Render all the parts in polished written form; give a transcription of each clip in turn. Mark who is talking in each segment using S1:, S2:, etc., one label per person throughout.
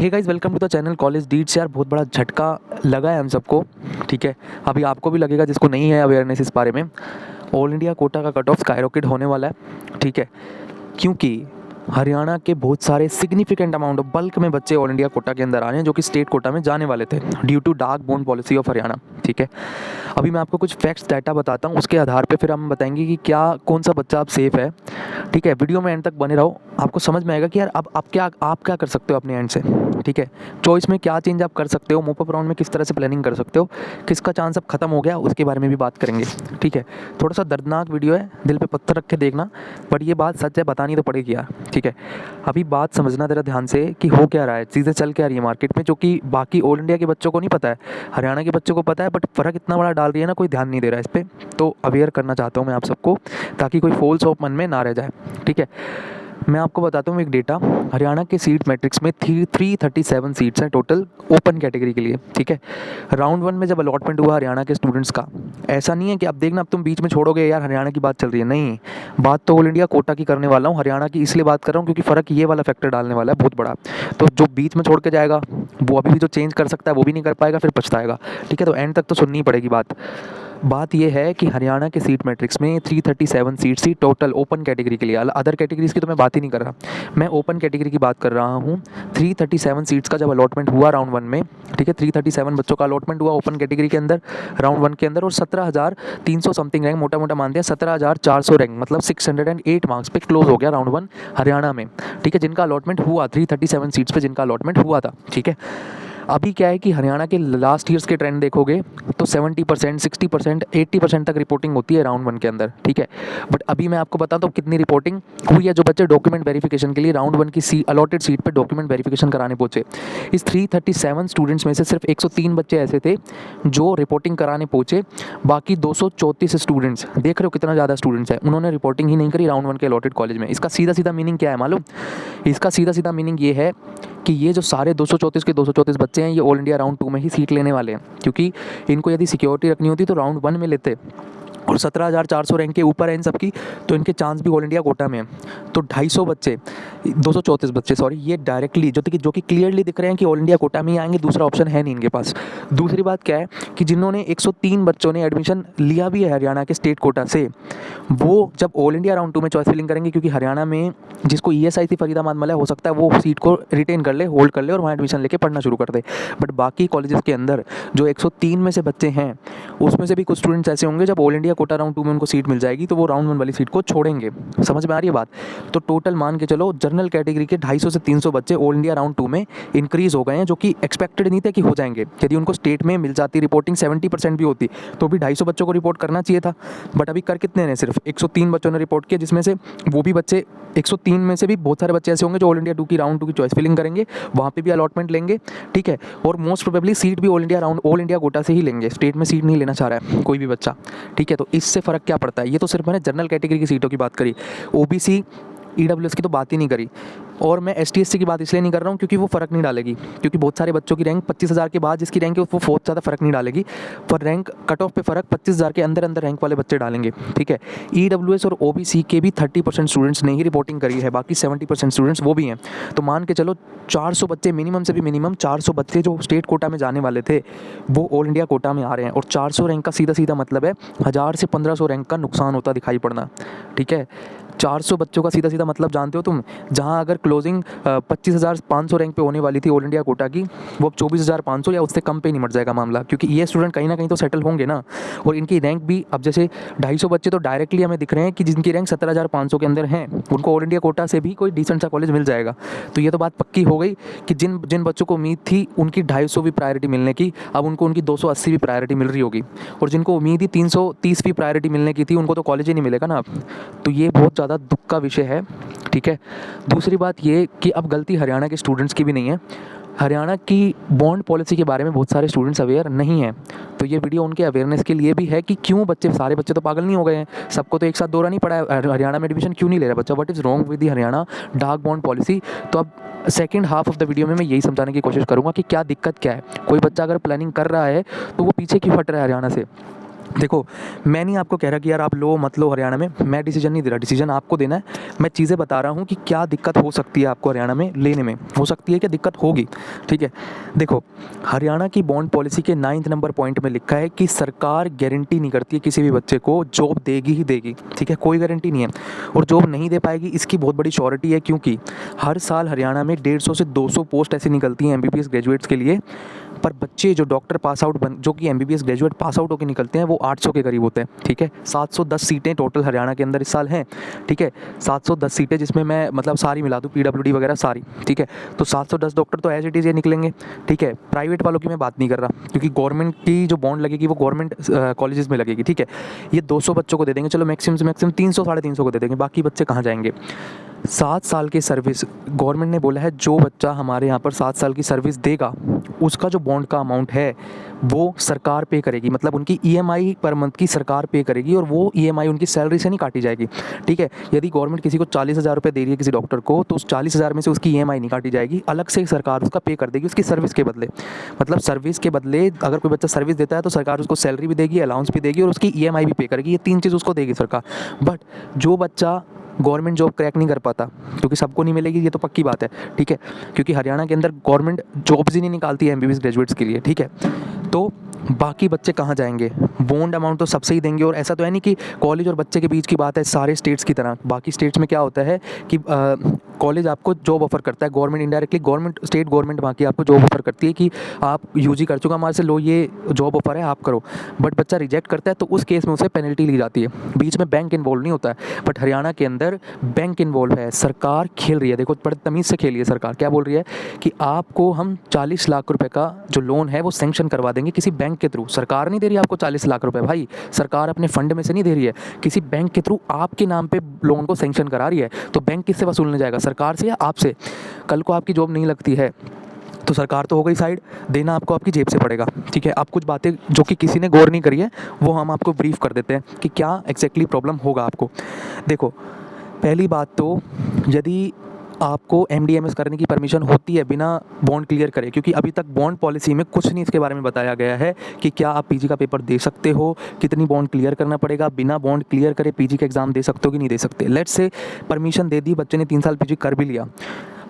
S1: Hey guys, welcome to the channel College Deeds. यार बहुत बड़ा झटका लगा है हम सबको। ठीक है, अभी आपको भी लगेगा जिसको नहीं है अवेयरनेस इस बारे में। ऑल इंडिया कोटा का कट ऑफ स्काईरॉकेट होने वाला है। ठीक है, क्योंकि हरियाणा के बहुत सारे सिग्निफिकेंट अमाउंट ऑफ बल्क में बच्चे ऑल इंडिया कोटा के अंदर आ रहे हैं जो कि स्टेट कोटा में जाने वाले थे due to dark bond policy of Haryana. ठीक है, अभी मैं आपको कुछ फैक्ट्स डाटा बताता हूँ, उसके आधार पे फिर हम बताएंगे कि क्या कौन सा बच्चा अब सेफ़ है। ठीक है, वीडियो में एंड तक बने रहो, आपको समझ में आएगा कि यार अब आप क्या कर सकते हो अपने एंड से। ठीक है, चॉइस में क्या चेंज आप कर सकते हो, मोप अप राउंड में किस तरह से प्लानिंग कर सकते हो, किसका चांस अब खत्म हो गया उसके बारे में भी बात करेंगे। ठीक है, थोड़ा सा दर्दनाक वीडियो है, दिल पे पत्थर रख के देखना, बट ये बात सच है, बतानी तो पड़ेगी यार। ठीक है, अभी बात समझना ज़रा ध्यान से कि हो क्या रहा है, चीज़ें चल क्या रही है मार्केट में, जो कि बाकी ऑल इंडिया के बच्चों को नहीं पता है, हरियाणा के बच्चों को पता है, बट फ़र्क इतना बड़ा डाल रही है ना, कोई ध्यान नहीं दे रहा है इस पर। तो अवेयर करना चाहता हूँ मैं आप सबको, ताकि कोई फॉल्स होप मन में ना रह जाए। ठीक है, मैं आपको बताता हूँ एक डेटा। हरियाणा के सीट मैट्रिक्स में 337 सीट्स हैं टोटल ओपन कैटेगरी के लिए। ठीक है, राउंड 1 में जब अलॉटमेंट हुआ हरियाणा के स्टूडेंट्स का, ऐसा नहीं है कि अब देखना अब तुम बीच में छोड़ोगे यार हरियाणा की बात चल रही है, नहीं, बात तो ऑल इंडिया कोटा की करने वाला हूँ। हरियाणा की इसलिए बात कर रहा हूँ क्योंकि फ़र्क ये वाला फैक्टर डालने वाला है बहुत बड़ा। तो जो बीच में छोड़ के जाएगा वो अभी भी जो चेंज कर सकता है वो भी नहीं कर पाएगा, फिर पछताएगा। ठीक है, तो एंड तक तो सुननी पड़ेगी बात यह है कि हरियाणा के सीट मैट्रिक्स में 337 सीट्स थी टोटल ओपन कैटेगरी के लिए। अदर कैटेगरीज़ की तो मैं बात ही नहीं कर रहा, मैं ओपन कैटेगरी की बात कर रहा हूँ। 337 सीट्स का जब अलॉटमेंट हुआ राउंड 1 में, ठीक है, 337 बच्चों का अलॉटमेंट हुआ ओपन कैटेगरी के अंदर राउंड 1 के अंदर, और 17,300 समथिंग रैंक, मोटा मोटा मानते हैं 17,400 रैंक, मतलब 608 मार्क्स पे क्लोज हो गया राउंड 1 हरियाणा में। ठीक है, जिनका अलॉटमेंट हुआ 337 सीट्स पे जिनका अलॉटमेंट हुआ था। ठीक है, अभी क्या है कि हरियाणा के लास्ट ईयर्स के ट्रेंड देखोगे तो 70%, 60%, 80% तक रिपोर्टिंग होती है राउंड 1 के अंदर। ठीक है, बट अभी मैं आपको बताता हूँ कितनी रिपोर्टिंग हुई है। जो बच्चे डॉक्यूमेंट वेरिफिकेशन के लिए राउंड 1 की अलॉटेड सीट पे डॉक्यूमेंट वेरिफिकेशन कराने पहुंचे, इस 337 स्टूडेंट्स में से सिर्फ 103 बच्चे ऐसे थे जो रिपोर्टिंग कराने पहुंचे। बाकी 234 स्टूडेंट्स, देख रहे हो कितना ज़्यादा स्टूडेंट्स है, उन्होंने रिपोर्टिंग ही नहीं करी राउंड 1 के अलॉटेड कॉलेज में। इसका सीधा सीधा मीनिंग क्या है मालूम? इसका सीधा सीधा मीनिंग ये है कि ये जो सारे 234 के 234 बच्चे हैं, ये ऑल इंडिया राउंड 2 में ही सीट लेने वाले हैं, क्योंकि इनको यदि सिक्योरिटी रखनी होती तो राउंड 1 में लेते, और 17,400 रैंक के ऊपर है इन सबकी, तो इनके चांस भी ऑल इंडिया कोटा में है। तो 250 बच्चे, 234 बच्चे सॉरी, ये डायरेक्टली जो कि क्लियरली दिख रहे हैं कि ऑल इंडिया कोटा में ही आएंगे, दूसरा ऑप्शन है नहीं इनके पास। दूसरी बात क्या है कि जिन्होंने 103 बच्चों ने एडमिशन लिया भी है हरियाणा के स्टेट कोटा से, वो जब ऑल इंडिया राउंड 2 में चॉइस फिलिंग करेंगे, क्योंकि हरियाणा में जिसको ESI थी फरीदाबाद मलय, हो सकता है वो सीट को रिटेन कर ले, होल्ड कर ले और वहाँ एडमिशन लेके पढ़ना शुरू कर दे। बट बाकी कॉलेजेस के अंदर जो 103 में से बच्चे हैं, उसमें से भी कुछ स्टूडेंट्स ऐसे होंगे जब ऑल इंडिया कोटा राउंड 2 में उनको सीट मिल जाएगी तो वो राउंड 1 वाली सीट को छोड़ेंगे। समझ में आ रही है बात? तो टोटल मान के चलो जनरल कैटेगरी के 250 से 300 बच्चे ऑल इंडिया राउंड 2 में इंक्रीज हो गए हैं, जो कि एक्सपेक्टेड नहीं थे कि हो जाएंगे। यदि उनको स्टेट में मिल जाती रिपोर्टिंग 70% भी होती तो भी 250 बच्चों को रिपोर्ट करना चाहिए था। बट अभी कर कितने ने? सिर्फ 103 बच्चों ने रिपोर्ट किया, जिसमें से वो भी बच्चे 103 में से भी बहुत सारे बच्चे ऐसे होंगे जो ऑल इंडिया 2 की राउंड 2 की चॉइस फिलिंग करेंगे, वहाँ पे भी अलॉटमेंट लेंगे। ठीक है, और मोस्ट प्रोबेबली सीट भी ऑल इंडिया कोटा से ही लेंगे, स्टेट में सीट नहीं लेना चाह रहा है कोई भी बच्चा। ठीक है, तो इससे फ़र्क क्या पड़ता है? ये तो सिर्फ मैंने जनरल कैटेगरी की सीटों की बात करी, OBC EWS की तो बात ही नहीं करी। और मैं ST SC की बात इसलिए नहीं कर रहा हूँ क्योंकि वो फ़र्क नहीं डालेगी, क्योंकि बहुत सारे बच्चों की रैंक 25,000 के बाद जिसकी रैंक है वो बहुत ज़्यादा फ़र्क नहीं डालेगी, पर रैंक कट ऑफ पे फ़र्क 25,000 के अंदर रैंक वाले बच्चे डालेंगे। ठीक है, EWS और OBC के भी 30% स्टूडेंट्स ने ही रिपोर्टिंग करी है, बाकी 70% स्टूडेंट्स वो भी हैं। तो मान के चलो 400 बच्चे मिनिमम से भी मिनिमम 400 बच्चे जो स्टेट कोटा में जाने वाले थे वो ऑल इंडिया कोटा में आ रहे हैं, और 400 रैंक का सीधा सीधा मतलब है 1000 से 1500 रैंक का नुकसान होता दिखाई पड़ना। ठीक है, 400 बच्चों का सीधा सीधा मतलब जानते हो तुम, जहां अगर क्लोजिंग 25,500 रैंक पे होने वाली थी ऑल इंडिया कोटा की, वो अब 24,500 या उससे कम पे निमट जाएगा मामला, क्योंकि ये स्टूडेंट कहीं ना कहीं तो सेटल होंगे ना। और इनकी रैंक भी अब जैसे 250 बच्चे तो डायरेक्टली हमें दिख रहे हैं कि जिनकी रैंक 17,500 के अंदर हैं, उनको ऑल इंडिया कोटा से भी कोई डिसेंट सा कॉलेज मिल जाएगा। तो ये तो बात पक्की हो गई कि जिन जिन बच्चों को उम्मीद थी उनकी 250 भी प्रायोरिटी मिलने की, अब उनको उनकी 280 भी प्रायोरिटी मिल रही होगी, और जिनको उम्मीद ही 330 भी प्रायोरिटी मिलने की थी उनको तो कॉलेज ही नहीं मिलेगा ना। तो ये बहुत ज़्यादा दुख का विषय है। ठीक है, दूसरी बात ये कि अब गलती हरियाणा के स्टूडेंट्स की भी नहीं है, हरियाणा की बॉन्ड पॉलिसी के बारे में बहुत सारे स्टूडेंट्स अवेयर नहीं हैं। तो ये वीडियो उनके अवेयरनेस के लिए भी है कि क्यों बच्चे, सारे बच्चे तो पागल नहीं हो गए हैं, सबको तो एक साथ दौरा नहीं पड़ा है, हरियाणा में एडमिशन क्यों नहीं ले रहा बच्चा, what is wrong with the Haryana dark bond policy. तो अब second half of the video में मैं यही समझाने की कोशिश करूँगा कि क्या दिक्कत क्या है। कोई बच्चा अगर प्लानिंग कर रहा है तो वो पीछे क्यों हट रहा है हरियाणा से, देखो, मैं नहीं आपको कह रहा कि यार आप लो मत लो हरियाणा में, मैं डिसीजन नहीं दे रहा, डिसीजन आपको देना है। मैं चीज़ें बता रहा हूँ कि क्या दिक्कत हो सकती है आपको हरियाणा में लेने में, हो सकती है कि दिक्कत होगी, ठीक है। देखो, हरियाणा की बॉन्ड पॉलिसी के 9 नंबर पॉइंट में लिखा है कि सरकार गारंटी नहीं करती है किसी भी बच्चे को जॉब देगी ही देगी, ठीक है, कोई गारंटी नहीं है। और जॉब नहीं दे पाएगी इसकी बहुत बड़ी श्योरिटी है, क्योंकि हर साल हरियाणा में 150 से 200 पोस्ट ऐसी निकलती हैं एमबीबीएस ग्रेजुएट्स के लिए, पर बच्चे जो डॉक्टर पास आउट जो कि एमबीबीएस ग्रेजुएट पास आउट होकर निकलते हैं वो 800 के करीब होते हैं, ठीक है। 710 सीटें टोटल हरियाणा के अंदर इस साल हैं, ठीक है। 710 सीटें, जिसमें मैं मतलब सारी मिला दूँ, पीडब्ल्यूडी वगैरह सारी, ठीक है। तो 710 डॉक्टर तो एज इट इज़ ये निकलेंगे, ठीक है। प्राइवेट वालों की मैं बात नहीं कर रहा, क्योंकि गवर्नमेंट की जो बॉन्ड लगेगी वो गवर्नमेंट कॉलेजेस में लगेगी, ठीक है। ये 200 बच्चों को दे देंगे, चलो मैक्सिमम से मैक्सिमम 300 350 को दे देंगे, बाकी बच्चे कहाँ जाएंगे। 7 साल की सर्विस गवर्नमेंट ने बोला है, जो बच्चा हमारे यहाँ पर 7 साल की सर्विस देगा उसका जो बॉन्ड का अमाउंट है वो सरकार पे करेगी, मतलब उनकी ईएमआई पर मंथ की सरकार पे करेगी, और वो ईएमआई उनकी सैलरी से नहीं काटी जाएगी, ठीक है। यदि गवर्नमेंट किसी को 40,000 रुपये दे रही है किसी डॉक्टर को, तो उस 40,000 में से उसकी ईएमआई नहीं काटी जाएगी, अलग से सरकार उसका पे कर देगी उसकी सर्विस के बदले। मतलब सर्विस के बदले अगर कोई बच्चा सर्विस देता है तो सरकार उसको सैलरी भी देगी, अलाउंस भी देगी, और उसकी ईएमआई भी पे करेगी, ये 3 चीज़ उसको देगी सरकार। बट जो बच्चा गवर्नमेंट जॉब क्रैक नहीं कर पाता, क्योंकि सबको नहीं मिलेगी, ये तो पक्की बात है, ठीक है, क्योंकि हरियाणा के अंदर गवर्नमेंट जॉब्स ही नहीं निकालती है एमबीबीएस ग्रेजुएट्स के लिए, ठीक है। तो बाकी बच्चे कहाँ जाएंगे, बॉन्ड अमाउंट तो सबसे ही देंगे। और ऐसा तो है नहीं कि कॉलेज और बच्चे के बीच की बात है सारे स्टेट्स की तरह, बाकी स्टेट्स में क्या होता है कि कॉलेज आपको जॉब ऑफर करता है, government indirectly government state government वहाँ की आपको जॉब ऑफर करती है कि आप यूजी कर चुका हमारे से, लो ये जॉब ऑफर है आप करो। बट बच्चा रिजेक्ट करता है तो उस केस में उसे पेनल्टी ली जाती है, बीच में बैंक इन्वॉल्व नहीं होता है। बट हरियाणा के अंदर बैंक इन्वॉल्व है, सरकार खेल रही है, देखो बड़े तमीज़ से खेली है सरकार। क्या बोल रही है कि आपको हम 40 लाख रुपए का जो लोन है वो सेंक्शन करवा देंगे किसी बैंक के थ्रू। सरकार नहीं दे रही है आपको 40 लाख रुपए भाई, सरकार अपने फंड में से नहीं दे रही है, किसी बैंक के थ्रू आपके नाम पे लोन को सेंक्शन करा रही है। तो बैंक किससे वसूलने जाएगा, सरकार से या आपसे। कल को आपकी जॉब नहीं लगती है तो सरकार तो हो गई साइड, देना आपको आपकी जेब से पड़ेगा, ठीक है। आप कुछ बातें जो कि किसी ने गौर नहीं करी है वो हम आपको ब्रीफ कर देते हैं कि क्या एक्जैक्टली प्रॉब्लम होगा आपको। देखो, पहली बात तो यदि आपको एमडीएमएस करने की परमिशन होती है बिना बॉन्ड क्लियर करे, क्योंकि अभी तक बॉन्ड पॉलिसी में कुछ नहीं इसके बारे में बताया गया है कि क्या आप पीजी का पेपर दे सकते हो, कितनी बॉन्ड क्लियर करना पड़ेगा, बिना बॉन्ड क्लियर करे पीजी का एग्ज़ाम दे सकते हो कि नहीं दे सकते। लेट्स से परमिशन दे दी, बच्चे ने 3 साल पीजी कर भी लिया,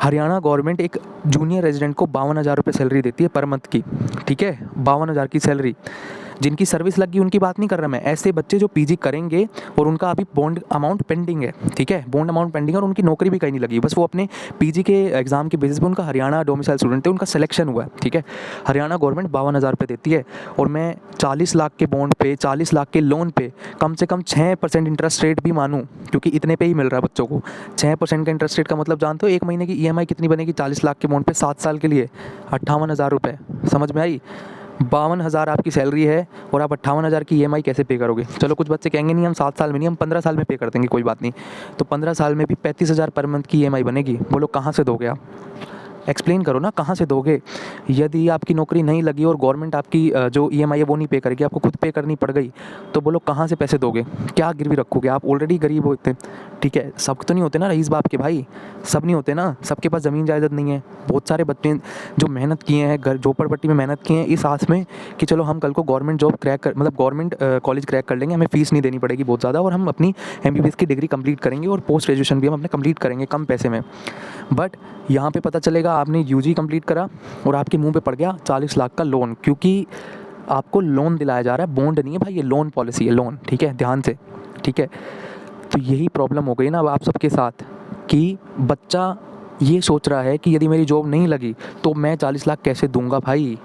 S1: हरियाणा गवर्नमेंट एक जूनियर रेजिडेंट को 52,000 रुपये सैलरी देती है पर मंथ की, ठीक है, 52,000 की सैलरी। जिनकी सर्विस लगी उनकी बात नहीं कर रहा मैं, ऐसे बच्चे जो पीजी करेंगे और उनका अभी बॉन्ड अमाउंट पेंडिंग है, ठीक है, बॉन्ड अमाउंट पेंडिंग है और उनकी नौकरी भी कहीं नहीं लगी, बस वो अपने पीजी के एग्जाम के बेसिस पे उनका हरियाणा डोमिसाइल स्टूडेंट थे, उनका सिलेक्शन हुआ है, ठीक है। हरियाणा गवर्नमेंट 52,000 रुपये देती है, और मैं 40 लाख के बॉन्ड पे, 40 लाख के लोन पे कम से कम 6% इंटरेस्ट रेट भी मानूँ, क्योंकि इतने पे ही मिल रहा है बच्चों को। 6% का इंटरेस्ट रेट का मतलब जानते हो एक महीने की ईएमआई कितनी बनेगी 40 लाख के बॉन्ड पे 7 साल के लिए? 58,000 रुपये। समझ में आई? 52,000 आपकी सैलरी है और आप 58,000 की ईएमआई कैसे पे करोगे? चलो कुछ बच्चे कहेंगे नहीं हम 7 साल में नहीं, हम 15 साल में पे कर देंगे, कोई बात नहीं। तो 15 साल में भी 35,000 पर मंथ की ईएमआई बनेगी। बोलो कहाँ से दोगे आप? एक्सप्लेन करो ना, कहाँ से दोगे? यदि आपकी नौकरी नहीं लगी और गवर्नमेंट आपकी जो ईएमआई है वो नहीं पे करेगी, आपको खुद पे करनी पड़ गई, तो बोलो कहाँ से पैसे दोगे? क्या गिरवी रखोगे? आप ऑलरेडी गरीब होते, ठीक है। सब तो नहीं होते ना रईस बाप के भाई, सब नहीं होते ना, सबके पास ज़मीन जायदाद नहीं है। बहुत सारे बच्चे जो मेहनत किए हैं, घर झोपड़पट्टी में मेहनत किए हैं इस आस में कि चलो हम कल को गवर्नमेंट जॉब क्रैक कर, मतलब गवर्नमेंट कॉलेज क्रैक कर लेंगे, हमें फ़ीस नहीं देनी पड़ेगी बहुत ज़्यादा, और हम अपनी एमबीबीएस की डिग्री कंप्लीट करेंगे और पोस्ट ग्रेजुएशन भी हम अपने कंप्लीट करेंगे कम पैसे में। बट यहाँ पे पता चलेगा आपने यूजी कंप्लीट करा और आपके मुंह पे पड़ गया 40 लाख का लोन, क्योंकि आपको लोन दिलाया जा रहा है, बॉन्ड नहीं है भाई, ये लोन पॉलिसी है, लोन, ठीक है, ध्यान से, ठीक है। तो यही प्रॉब्लम हो गई ना अब आप सबके साथ कि बच्चा ये सोच रहा है कि यदि मेरी जॉब नहीं लगी तो मैं 40 लाख कैसे दूंगा भाई?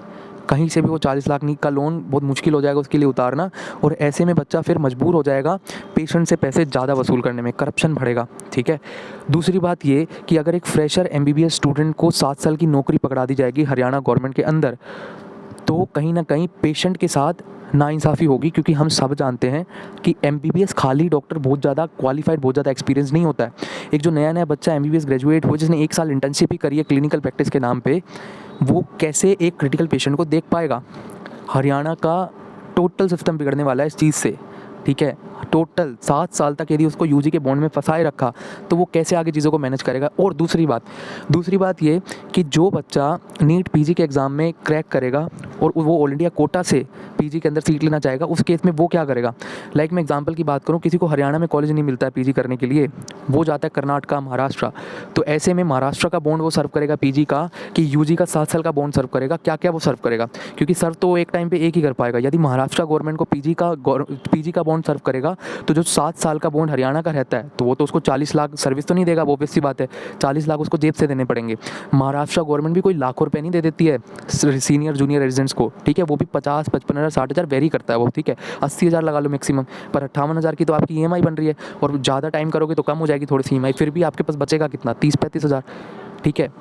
S1: कहीं से भी वो 40 लाख का लोन बहुत मुश्किल हो जाएगा उसके लिए उतारना, और ऐसे में बच्चा फिर मजबूर हो जाएगा पेशेंट से पैसे ज़्यादा वसूल करने में, करप्शन बढ़ेगा, ठीक है। दूसरी बात ये कि अगर एक फ्रेशर एमबीबीएस स्टूडेंट को 7 साल की नौकरी पकड़ा दी जाएगी हरियाणा गवर्नमेंट के अंदर, तो कहीं ना कहीं पेशेंट के साथ नाइंसाफ़ी होगी, क्योंकि हम सब जानते हैं कि एमबीबीएस खाली डॉक्टर बहुत ज़्यादा क्वालिफाइड, बहुत ज़्यादा एक्सपीरियंस नहीं होता है। एक जो नया नया बच्चा एमबीबीएस ग्रेजुएट हो, जिसने 1 साल इंटर्नशिप ही करी है क्लिनिकल प्रैक्टिस के नाम पे, वो कैसे एक क्रिटिकल पेशेंट को देख पाएगा? हरियाणा का टोटल सिस्टम बिगड़ने वाला है इस चीज़ से। ठीक है, टोटल 7 साल तक यदि उसको यूजी के बॉन्ड में फंसाए रखा तो वो कैसे आगे चीज़ों को मैनेज करेगा। और दूसरी बात ये कि जो बच्चा नीट पीजी के एग्ज़ाम में क्रैक करेगा और वो ऑल इंडिया कोटा से पीजी के अंदर सीट लेना चाहेगा, उस केस में वो क्या करेगा। लाइक मैं एग्जांपल की बात करूँ, किसी को हरियाणा में कॉलेज नहीं मिलता है पीजी करने के लिए, वो जाता है कर्नाटका, महाराष्ट्र, तो ऐसे में महाराष्ट्र का बॉन्ड वो सर्व करेगा पीजी का कि यूजी का 7 साल का बॉन्ड सर्व करेगा। क्या क्या वो सर्व करेगा, क्योंकि सर्व तो एक टाइम पे एक ही कर पाएगा। यदि महाराष्ट्र गवर्नमेंट को पीजी का बॉन्ड सर्व करेगा तो जो 7 साल का बॉन्ड हरियाणा का रहता है तो वो तो उसको 40 लाख सर्विस तो नहीं देगा, वो ऑब्वियस सी बात है, 40 लाख उसको जेब से देने पड़ेंगे। महाराष्ट्र गवर्नमेंट भी कोई लाखों रुपए नहीं दे देती है सीनियर जूनियर रेजिडेंट्स को, ठीक है, वो भी 50, 55,000, 60,000 वेरी करता है वो, ठीक है, 80,000 लगा लो मैक्सिमम, पर 58,000 की तो आपकी ईएमआई बन रही है, और ज़्यादा टाइम करोगे तो कम हो जाएगी थोड़ी सी ईएमआई, फिर भी आपके पास बचेगा कितना, 30-35,000, ठीक है।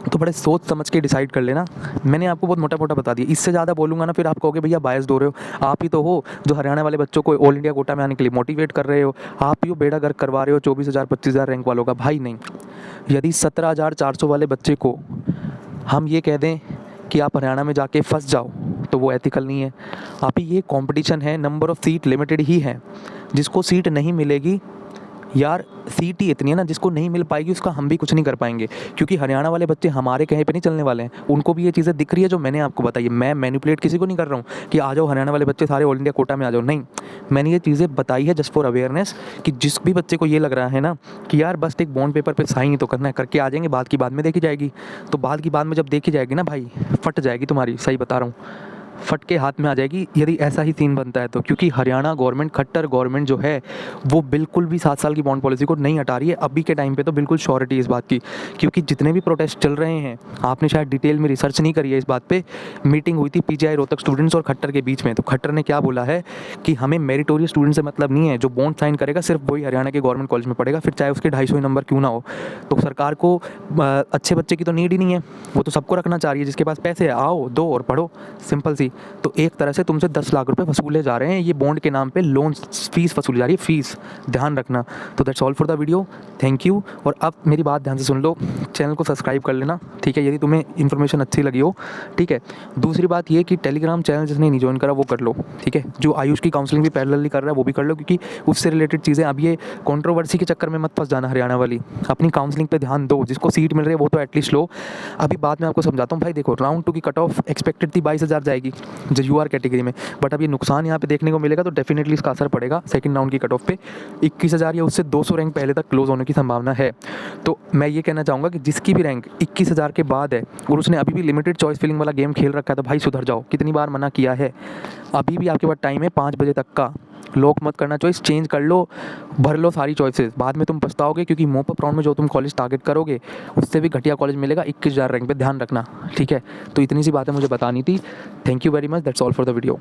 S1: तो बड़े सोच समझ के डिसाइड कर लेना। मैंने आपको बहुत मोटा मोटा बता दिया, इससे ज़्यादा बोलूँगा ना फिर आप कहोगे भैया बायस्ड हो रहे हो। आप ही तो हो जो हरियाणा वाले बच्चों को ऑल इंडिया कोटा में आने के लिए मोटिवेट कर रहे हो, आप ही हो बेड़ा गर्क करवा रहे हो 24,000 25,000 रैंक वालों का। भाई नहीं, यदि 17,400 वाले बच्चे को हम ये कह दें कि आप हरियाणा में जाके फंस जाओ तो वो एथिकल नहीं है। आप ही ये कंपटीशन है, नंबर ऑफ़ सीट लिमिटेड ही है, जिसको सीट नहीं मिलेगी यार, सीट ही इतनी है ना, जिसको नहीं मिल पाएगी उसका हम भी कुछ नहीं कर पाएंगे, क्योंकि हरियाणा वाले बच्चे हमारे कहीं पे नहीं चलने वाले हैं। उनको भी ये चीज़ें दिख रही है जो मैंने आपको बताई। मैं मैनिपुलेट किसी को नहीं कर रहा हूँ कि आ जाओ हरियाणा वाले बच्चे सारे ऑल इंडिया कोटा में आ जाओ, नहीं, मैंने ये चीज़ें बताई है जस्ट फॉर अवेयरनेस कि जिस भी बच्चे को ये लग रहा है ना कि यार बस एक बॉन्ड पेपर पर साइन ही तो करना है, करके आ जाएंगे, बात की बाद में देखी जाएगी, तो बात की बाद में जब देखी जाएगी ना भाई, फट जाएगी तुम्हारी, सही बता रहा हूँ, फट के हाथ में आ जाएगी यदि ऐसा ही सीन बनता है तो। क्योंकि हरियाणा गवर्नमेंट, खट्टर गवर्नमेंट जो है वो बिल्कुल भी 7 साल की बॉन्ड पॉलिसी को नहीं हटा रही है अभी के टाइम पे, तो बिल्कुल श्योरिटी इस बात की। क्योंकि जितने भी प्रोटेस्ट चल रहे हैं, आपने शायद डिटेल में रिसर्च नहीं करी है इस बात पे, मीटिंग हुई थी पीजीआई रोहतक स्टूडेंट्स और खट्टर के बीच में, तो खट्टर ने क्या बोला है कि हमें मेरिटोरियस स्टूडेंट से मतलब नहीं है, जो बॉन्ड साइन करेगा सिर्फ वही हरियाणा के गवर्नमेंट कॉलेज में पढ़ेगा, फिर चाहे उसके 250 नंबर क्यों ना हो। तो सरकार को अच्छे बच्चे की तो नीड ही नहीं है, वो तो सबको रखना चाह रही है, जिसके पास पैसे है आओ दो और पढ़ो, सिंपल सी। तो एक तरह से तुमसे 10 लाख रुपए वसूले जा रहे हैं, ये बॉन्ड के नाम पे लोन फीस वसूली जा रही है, फीस, ध्यान रखना। तो that's all for the video, thank you. और अब मेरी बात ध्यान से सुन लो, चैनल को सब्सक्राइब कर लेना, ठीक है, यदि तुम्हें इन्फॉर्मेशन अच्छी लगी हो, ठीक है। दूसरी बात ये कि टेलीग्राम चैनल जिसने नहीं ज्वाइन करा वो कर लो, ठीक है। जो आयुष की काउंसलिंग भी पैरेलली कर रहा है वो भी कर लो, क्योंकि उससे रिलेटेड चीज़ें, अब ये कंट्रोवर्सी के चक्कर में मत फंस जाना हरियाणा वाली, अपनी काउंसलिंग पे ध्यान दो, जिसको सीट मिल रही है वो तो एटलीस्ट लो। अभी बाद में आपको समझाता हूँ भाई, देखो राउंड 2 की कट ऑफ एक्सपेक्टेड थी 22,000 जाएगी जो यूआर कैटेगरी में, बट अब ये नुकसान यहाँ पे देखने को मिलेगा, तो डेफिनेटली इसका असर पड़ेगा सेकंड राउंड की कट ऑफ पे। 21,000 या उससे 200 रैंक पहले तक क्लोज होने की संभावना है। तो मैं ये कहना चाहूँगा कि जिसकी भी रैंक 21,000 के बाद है और उसने अभी भी लिमिटेड चॉइस फिलिंग वाला गेम खेल रखा है तो भाई सुधर जाओ, कितनी बार मना किया है। अभी भी आपके पास टाइम है 5 बजे तक का, लॉक मत करना चॉइस, चेंज कर लो, भर लो सारी चॉइसेस, बाद में तुम पछताओगे, क्योंकि मोप अप राउंड में जो तुम कॉलेज टारगेट करोगे उससे भी घटिया कॉलेज मिलेगा 21,000 रैंक पे, ध्यान रखना, ठीक है। तो इतनी सी बातें मुझे बतानी थी, thank you very much, that's all for the video.